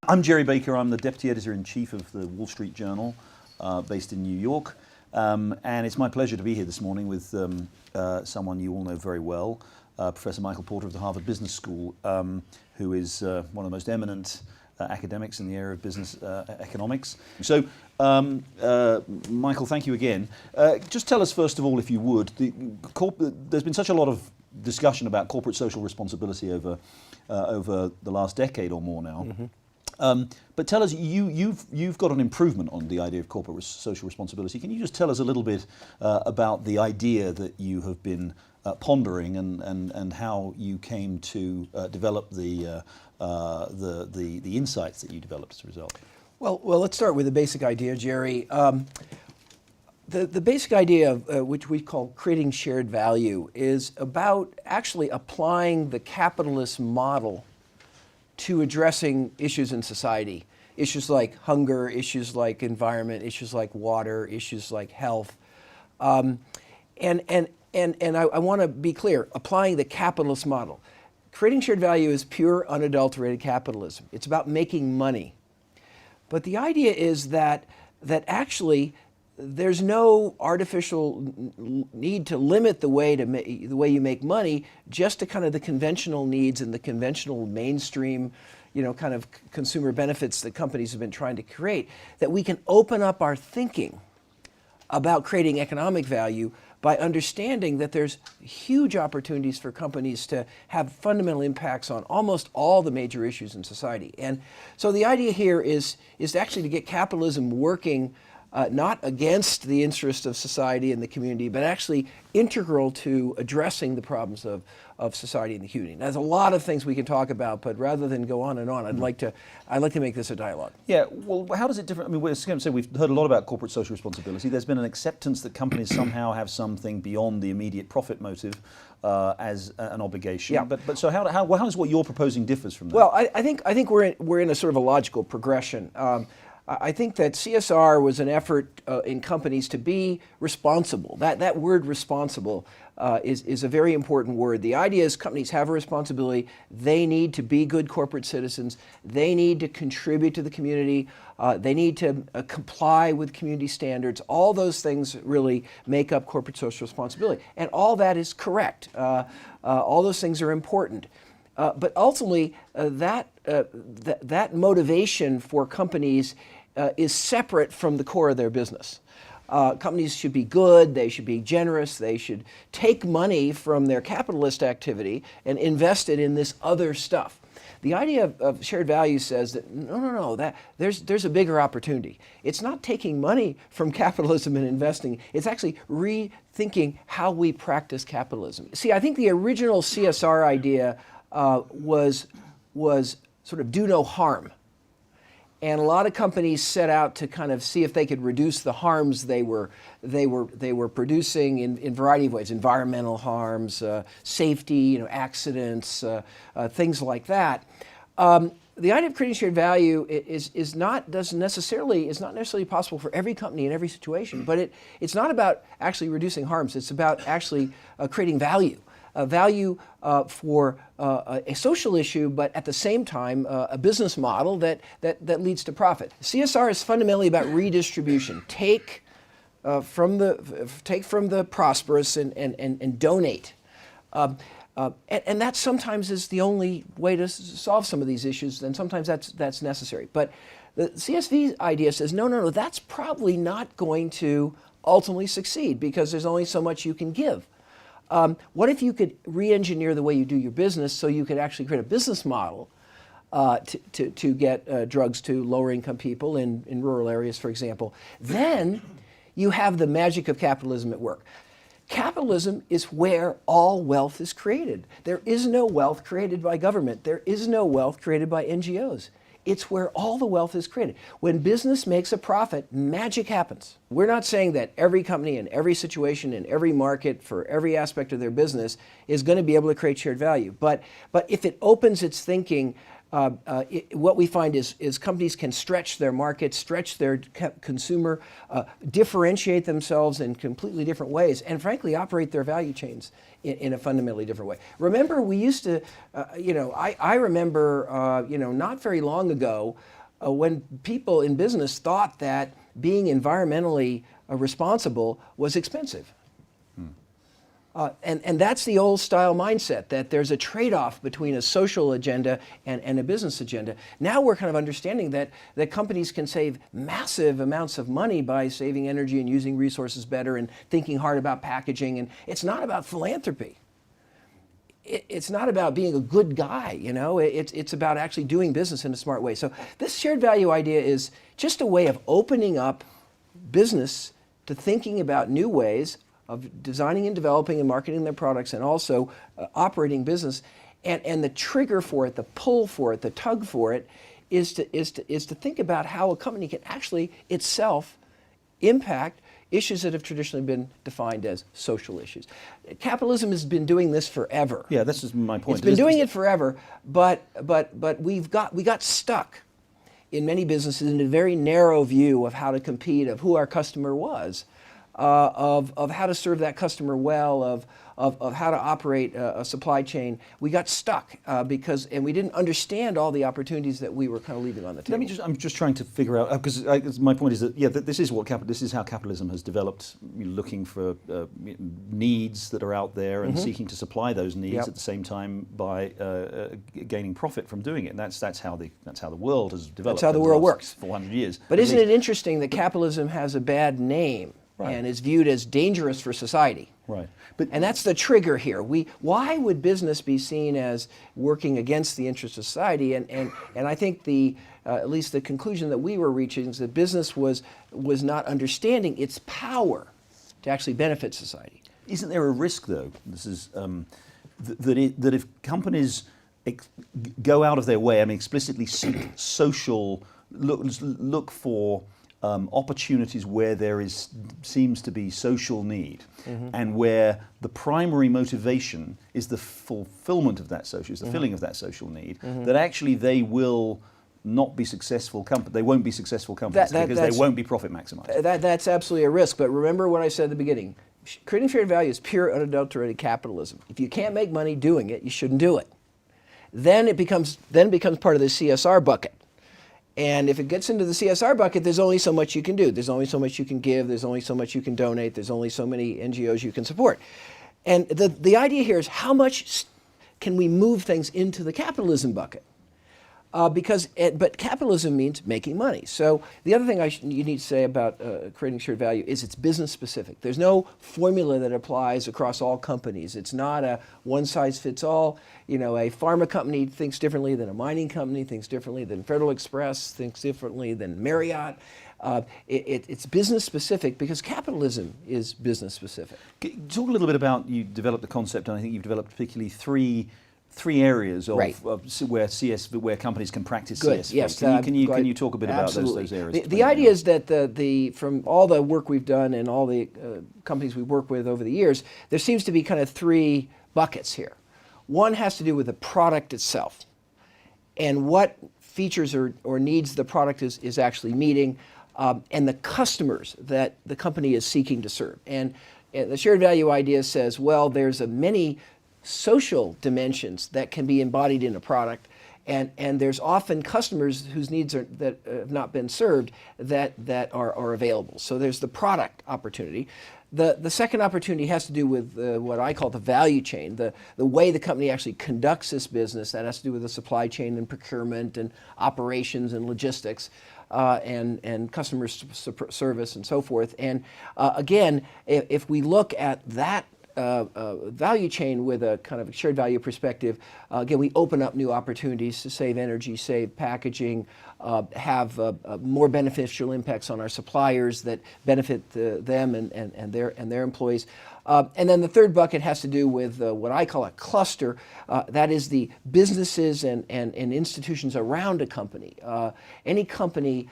I'm Jerry Baker. I'm the Deputy Editor-in-Chief of the Wall Street Journal, based in New York. And it's my pleasure to be here this morning with someone you all know very well, Professor Michael Porter of the Harvard Business School, who is one of the most eminent academics in the area of business economics. So, Michael, thank you again. Just tell us, first of all, if you would, there's been such a lot of discussion about corporate social responsibility over the last decade or more now. Mm-hmm. But tell us, you've got an improvement on the idea of corporate social responsibility. Can you just tell us a little bit about the idea that you have been pondering and how you came to develop the insights that you developed as a result? Well, let's start with the basic idea, Jerry. The basic idea of which we call creating shared value is about actually applying the capitalist model to addressing issues in society. Issues like hunger, issues like environment, issues like water, issues like health. And I want to be clear, applying the capitalist model. Creating shared value is pure, unadulterated capitalism. It's about making money. But the idea is that actually there's no artificial need to limit the way you make money just to kind of the conventional needs and the conventional mainstream, kind of consumer benefits that companies have been trying to create. That we can open up our thinking about creating economic value by understanding that there's huge opportunities for companies to have fundamental impacts on almost all the major issues in society. And so the idea here is actually to get capitalism working not against the interest of society and the community, but actually integral to addressing the problems of society and the community. Now, there's a lot of things we can talk about, but rather than go on and on, I'd like to make this a dialogue. Yeah, well, how does it differ? I mean, we've heard a lot about corporate social responsibility. There's been an acceptance that companies somehow have something beyond the immediate profit motive as an obligation. Yeah. But so how does what you're proposing differs from that? Well, I think we're in a sort of a logical progression. I think that CSR was an effort in companies to be responsible. That word responsible is a very important word. The idea is companies have a responsibility. They need to be good corporate citizens. They need to contribute to the community. They need to comply with community standards. All those things really make up corporate social responsibility. And all that is correct. All those things are important. But ultimately, that motivation for companies is separate from the core of their business. Companies should be good, they should be generous, they should take money from their capitalist activity and invest it in this other stuff. The idea of shared value says that no, that there's a bigger opportunity. It's not taking money from capitalism and investing, it's actually rethinking how we practice capitalism. See, I think the original CSR idea was sort of do no harm. And a lot of companies set out to kind of see if they could reduce the harms they were producing in a variety of ways: environmental harms, safety, accidents, things like that. The idea of creating shared value is not necessarily possible for every company in every situation. But it's not about actually reducing harms. It's about actually creating value. Value for a social issue, but at the same time a business model that leads to profit. CSR is fundamentally about redistribution. Take from the prosperous and donate. And that sometimes is the only way to solve some of these issues, and sometimes that's necessary. But the CSV idea says, no, that's probably not going to ultimately succeed because there's only so much you can give. What if you could re-engineer the way you do your business so you could actually create a business model to get drugs to lower income people in rural areas, for example? Then you have the magic of capitalism at work. Capitalism is where all wealth is created. There is no wealth created by government. There is no wealth created by NGOs. It's where all the wealth is created. When business makes a profit, magic happens. We're not saying that every company in every situation, in every market, for every aspect of their business is going to be able to create shared value. But if it opens its thinking, what we find is companies can stretch their market, stretch their consumer, differentiate themselves in completely different ways, and frankly operate their value chains in a fundamentally different way. Remember, we used to, I remember, not very long ago, when people in business thought that being environmentally responsible was expensive. And that's the old style mindset, that there's a trade-off between a social agenda and a business agenda. Now we're kind of understanding that companies can save massive amounts of money by saving energy and using resources better and thinking hard about packaging. And it's not about philanthropy. It's not about being a good guy, you know. It's about actually doing business in a smart way. So this shared value idea is just a way of opening up business to thinking about new ways of designing and developing and marketing their products, and also operating business. And the trigger for it, the pull for it, the tug for it, is to think about how a company can actually itself impact issues that have traditionally been defined as social issues. Capitalism has been doing this forever. Yeah, this is my point. It's been doing it forever, but we got stuck in many businesses in a very narrow view of how to compete, of who our customer was. Of how to serve that customer well, of how to operate a supply chain. We got stuck because we didn't understand all the opportunities that we were kind of leaving on the table. I'm just trying to figure out, because my point is that, yeah, this is how capitalism has developed, looking for needs that are out there and seeking to supply those needs at the same time by gaining profit from doing it. And that's how the world has developed. That's how the world works. 400 years. But isn't it interesting that capitalism has a bad name? Right. And is viewed as dangerous for society. Right. And that's the trigger here. Why would business be seen as working against the interests of society? And I think at least the conclusion that we were reaching is that business was not understanding its power to actually benefit society. Isn't there a risk, though? This is that if companies go out of their way, explicitly seek social, look for opportunities where there seems to be social need, and where the primary motivation is the fulfillment of that social, is the filling of that social need, that actually they will not be successful companies. They won't be successful companies because they won't be profit maximized. That's absolutely a risk. But remember what I said at the beginning: creating shared value is pure, unadulterated capitalism. If you can't make money doing it, you shouldn't do it. Then it becomes part of the CSR bucket. And if it gets into the CSR bucket, there's only so much you can do. There's only so much you can give. There's only so much you can donate. There's only so many NGOs you can support. And the idea here is, how much can we move things into the capitalism bucket? But capitalism means making money. So the other thing you need to say about creating shared value is it's business specific. There's no formula that applies across all companies. It's not a one size fits all. A pharma company thinks differently than a mining company, thinks differently than Federal Express, thinks differently than Marriott. It's business specific because capitalism is business specific. Talk a little bit about, you developed the concept, and I think you've developed particularly three areas of where companies can practice CSV. Yes. Can you talk a bit about those areas? The idea is that from all the work we've done and all the companies we've worked with over the years, there seems to be kind of three buckets here. One has to do with the product itself and what features or needs the product is actually meeting, and the customers that the company is seeking to serve. And the shared value idea says, well, there's many social dimensions that can be embodied in a product, and there's often customers whose needs that have not been served that are available. So there's the product opportunity. The second opportunity has to do with what I call the value chain, the way the company actually conducts this business. That has to do with the supply chain and procurement and operations and logistics, and customer service and so forth. And again, if we look at that value chain with a kind of shared value perspective, again, we open up new opportunities to save energy, save packaging, have more beneficial impacts on our suppliers that benefit them and their employees. And then the third bucket has to do with what I call a cluster. That is the businesses and institutions around a company. Any company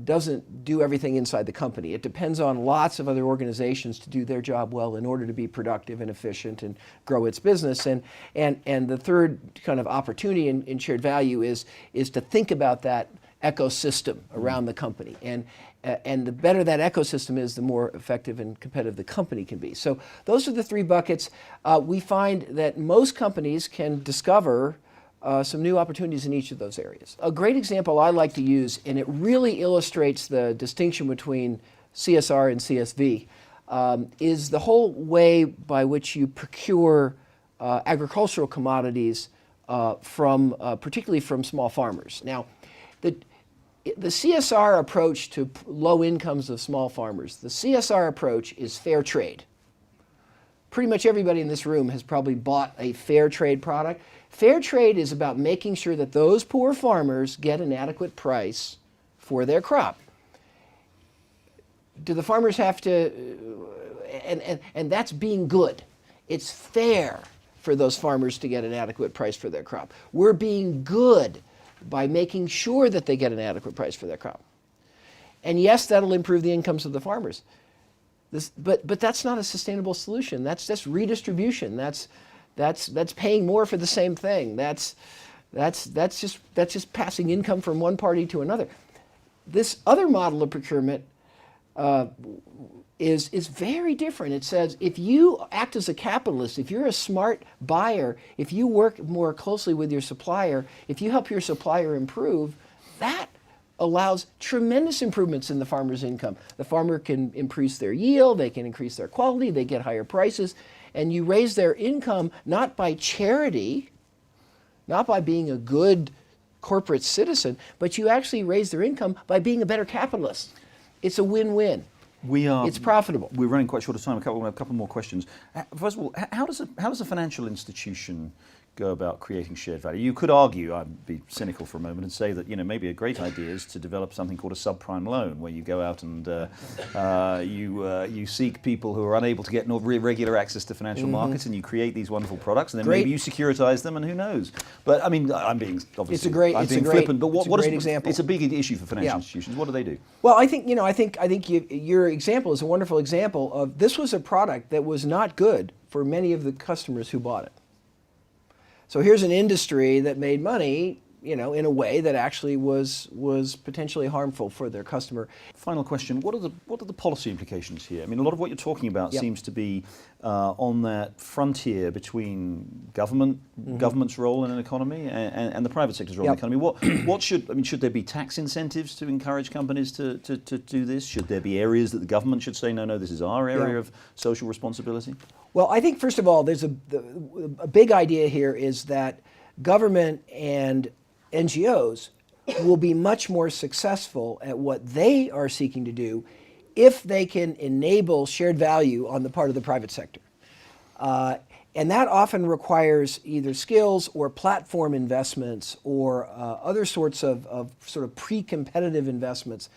doesn't do everything inside the company. It depends on lots of other organizations to do their job well in order to be productive and efficient and grow its business. And the third kind of opportunity in shared value is to think about that ecosystem around the company. And the better that ecosystem is, the more effective and competitive the company can be. So those are the three buckets. We find that most companies can discover some new opportunities in each of those areas. A great example I like to use, and it really illustrates the distinction between CSR and CSV, is the whole way by which you procure agricultural commodities particularly from small farmers. Now, the CSR approach to low incomes of small farmers, the CSR approach is fair trade. Pretty much everybody in this room has probably bought a fair trade product. Fair trade is about making sure that those poor farmers get an adequate price for their crop. Do the farmers have to, and that's being good. It's fair for those farmers to get an adequate price for their crop. We're being good by making sure that they get an adequate price for their crop. And yes, that'll improve the incomes of the farmers. But that's not a sustainable solution. That's just redistribution. That's paying more for the same thing. That's just passing income from one party to another. This other model of procurement is very different. It says if you act as a capitalist, if you're a smart buyer, if you work more closely with your supplier, if you help your supplier improve, that allows tremendous improvements in the farmer's income. The farmer can increase their yield, they can increase their quality, they get higher prices, and you raise their income not by charity, not by being a good corporate citizen, but you actually raise their income by being a better capitalist. It's a win-win. It's profitable. We're running quite short of time. We have a couple more questions. First of all, how does a financial institution go about creating shared value? You could argue, I'd be cynical for a moment and say that maybe a great idea is to develop something called a subprime loan, where you go out and you seek people who are unable to get regular access to financial markets, and you create these wonderful products, and then maybe you securitize them, and who knows? But I mean, I'm being obviously flippant. But what is example? It's a big issue for financial institutions. What do they do? Well, I think your example is a wonderful example of this was a product that was not good for many of the customers who bought it. So here's an industry that made money, in a way that actually was potentially harmful for their customer. Final question: what are the policy implications here? I mean, a lot of what you're talking about seems to be on that frontier between government's role in an economy and the private sector's role in the economy. Should there be tax incentives to encourage companies to do this? Should there be areas that the government should say, no, this is our area of social responsibility? Well, I think first of all, there's a big idea here is that government and NGOs will be much more successful at what they are seeking to do if they can enable shared value on the part of the private sector. And that often requires either skills or platform investments or other sorts of sort of pre-competitive investments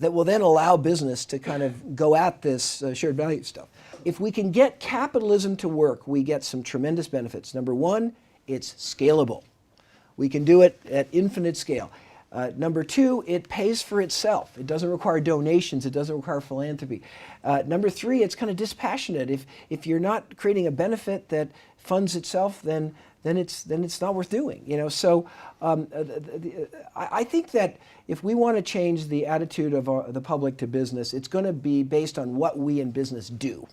that will then allow business to kind of go at this shared value stuff. If we can get capitalism to work, we get some tremendous benefits. Number one, it's scalable. We can do it at infinite scale. Number two, it pays for itself. It doesn't require donations. It doesn't require philanthropy. Number three, it's kind of dispassionate. If you're not creating a benefit that funds itself, then it's not worth doing. So I think that if we want to change the attitude of the public to business, it's going to be based on what we in business do,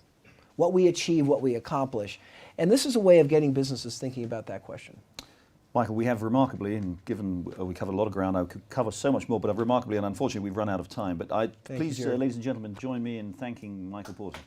what we achieve, what we accomplish. And this is a way of getting businesses thinking about that question. Michael, we have remarkably, and given we covered a lot of ground, I could cover so much more, but remarkably, and unfortunately, we've run out of time. But please, ladies and gentlemen, join me in thanking Michael Porter.